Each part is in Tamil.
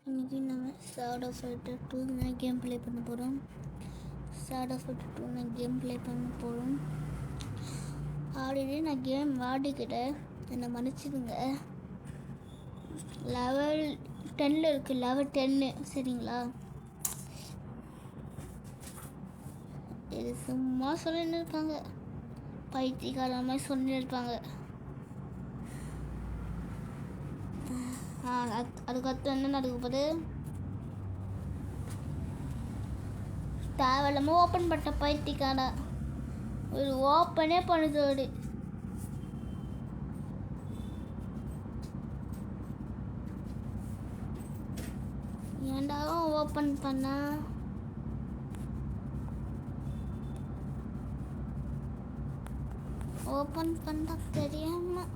இன்றைக்கி நம்ம ஷேடோ ஃபைட்டர் 2 கேம் ப்ளே பண்ண போகிறோம். ஷேடோ ஃபைட்டர் 2 கேம் ப்ளே பண்ண போகிறோம். ஆல்ரெடி நான் கேம் வாடிக்கிட்டேன், என்னை மன்னிச்சிடுங்க. லெவல் 10 இருக்குது, லெவல் 10 சரிங்களா? இது சும்மா சொல்லின்னு இருப்பாங்க, பைத்தியக்கார மாதிரி சொல்லின்னு இருப்பாங்க. அதுக்கடுத்து என்ன நடக்க போகுது? தேவையில்லாமல் ஓப்பன் பண்ண பைத்தியக்கார ஒரு ஓப்பனே பண்ணுது. ஏன்டா ஓப்பன் பண்ண? ஓப்பன் பண்ண தெரியாம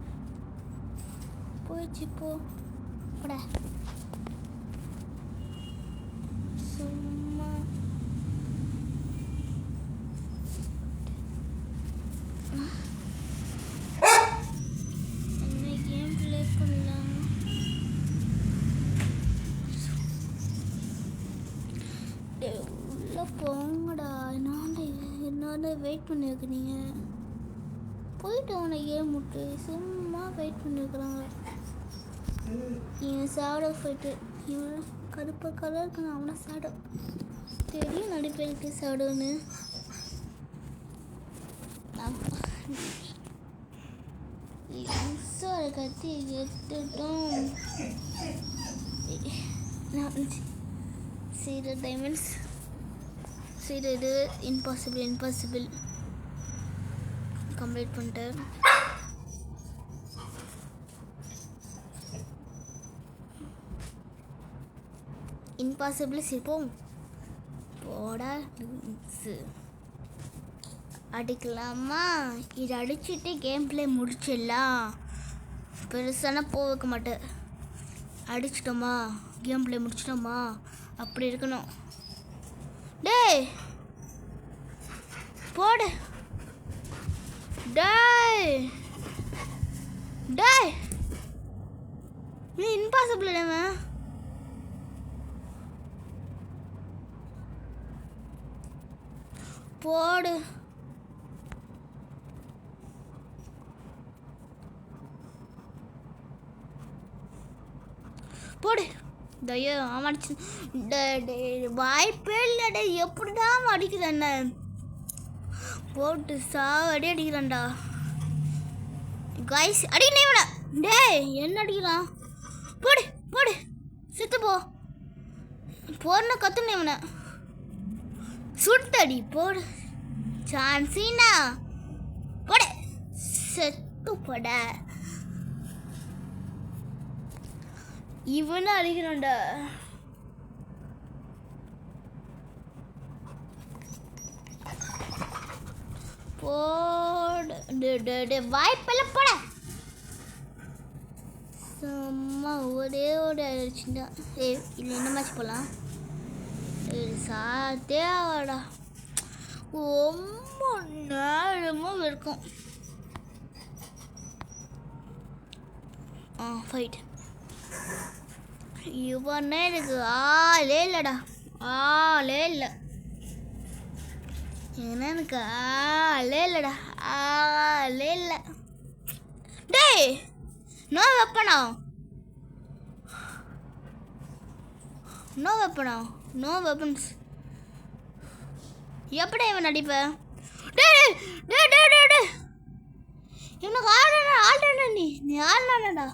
போயிடுச்சு. போட சும்மா என்ன கேம் ப்ளே பண்ணலாம்? உள்ள போங்கடா. என்னோட வெயிட் பண்ணி வைக்கிறீங்க? போயிட்டு அவனை கேம் விட்டு சும்மா வெயிட் பண்ணி வைக்கிறாங்க. இவன் ஷேடோ ஃபைட்டு, இவன் கருப்பு கலருக்கு நான் அவனை ஷேடோ தெரியும். நடிப்பேருக்கு ஷேடோன்னு கத்தி எடுத்துட்டோம். 0 டைமண்ட்ஸ். இது இம்பாசிபிள் கம்ப்ளீட் பண்ணிட்டேன். இம்பாசிபிள் சிப்போம் போட அடிக்கலாமா? இது அடிச்சுட்டு கேம் ப்ளே முடிச்சிடலாம். பெருசான வைக்க மாட்டேன். அடிச்சிட்டோமா, கேம் ப்ளே முடிச்சிட்டோமா, அப்படி இருக்கணும். டேய் போடு. டேய் நீ இம்பாசிபிள் இல்லைங்க. போடு. போடு. தயோ அடிச்சு வாய்ப்பே இல்லடா. எப்படிதான் அடிக்கிறேன்? என்ன போட்டு சாவடி அடிக்கிறான்டா. கைஸ் அடிக்கணும் இவனை. டேய் என்ன அடிக்கிறான்? போடு செத்து போன கத்துன இவனை சுட்டடி. போடு சான்ஸினா போட செத்து போட. இவனை அடிக்கிறான்டா. போடு வாய்ப்பெல்லாம் போட. சும்மா ஒரே அடிச்சுட்டா. இல்லை என்ன மேட்ச் போகலாம்? சாத்தே ஆவாடா. ரொம்ப நேரமும் இருக்கும். ஃபைட் இவனே எனக்கு ஆளே இல்லைடா. ஆளே இல்லை. எனக்கு ஆளே இல்லைடா. ஆளே இல்லை. டேய் நோ வெப்பன்ஸ். எப்படி இவன் அடிப்ப? இவனுக்கு ஆள்றா. நீ ஆள்றானடா.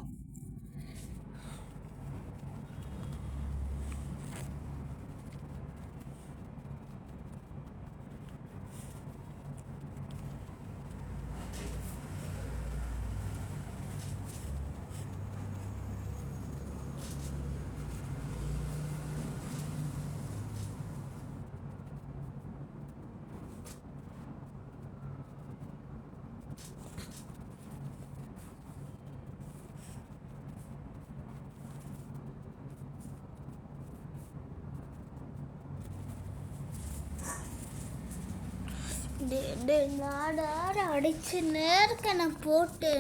நாடார அடிச்சு நேர்க்க போட்டு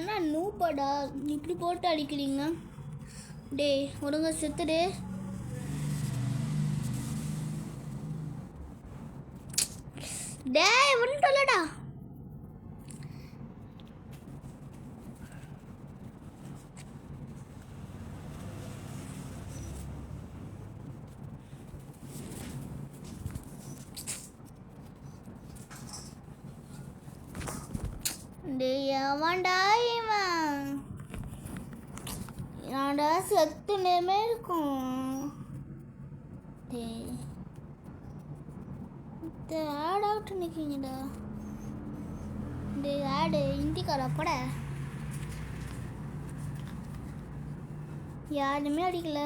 நான் நூப்படா இப்படி போட்டு அடிக்கிறீங்க. டேய் ஒழுங்கா செத்துடு. டேய் ஒன்றும் இல்லடா. டேய் அவன்டா இவன். நான்டா செத்து நேமே இருக்கும். டேய் ஆட் அவுட் நிற்கிங்கடா. டேய் ஆடு இந்திக்காரா பட. யாருமே அடிக்கல.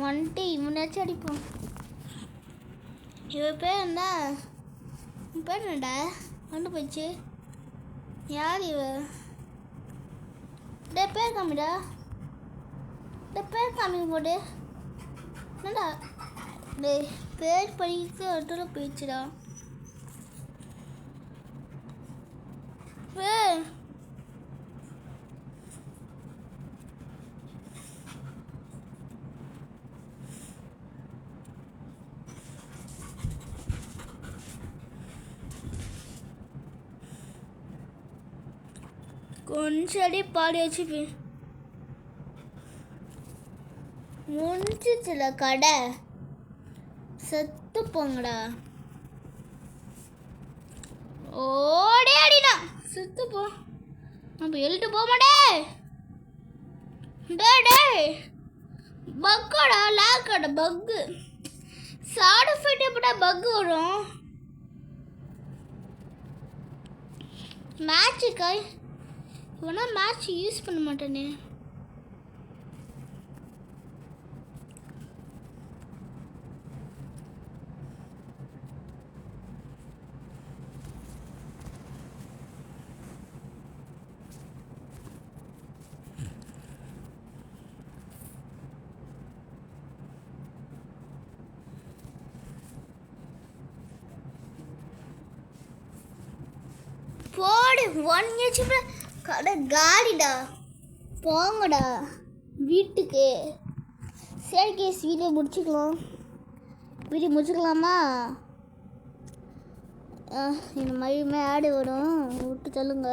வந்துட்டு இவனாச்சும் அடிப்போம். இவ பேர் என்ன? உன் பேர் என்னடா? வந்து போயிடுச்சு. யார் இவ? டே பேர் காமிடா. டே பேர் காமிங்க போடு. என்னடா டே பேர் படிக்கிறது அடுத்த போயிடுச்சுடா. கொஞ்சம் அடி பாடி வச்சு முடிஞ்சிச்சுல கடை. செத்து போங்கடா. ஓடே அடினா செத்து போ. நம்ம எழுட்டு போக மாட்டே. டே டே பக்கோடா லாக்கோட பக்கு. சாடு ஃபைட் எப்படா பக்கு வரும்? மேட்சுக்காய் இவனா மேட்ச் யூஸ் பண்ண மாட்டேனே. போடு 1 HP கடை காலிடா. போங்கடா வீட்டுக்கு. சரி கேஸ் வீடியோ முடிச்சுக்கலாமா? இந்த மாதிரியுமே ஆடு வரும் விட்டு சொல்லுங்க.